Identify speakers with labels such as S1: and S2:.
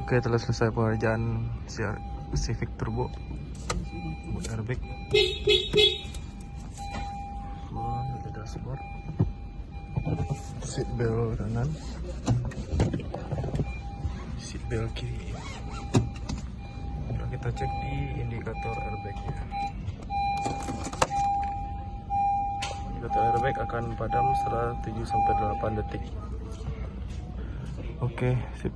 S1: Oke, telah selesai pengerjaan Civic Turbo buat airbag. Ada dashboard, seat belt kanan, seat belt kiri. Nah, kita cek di indikator airbagnya. Indikator airbag akan padam setelah 7-8 detik. Oke, sip.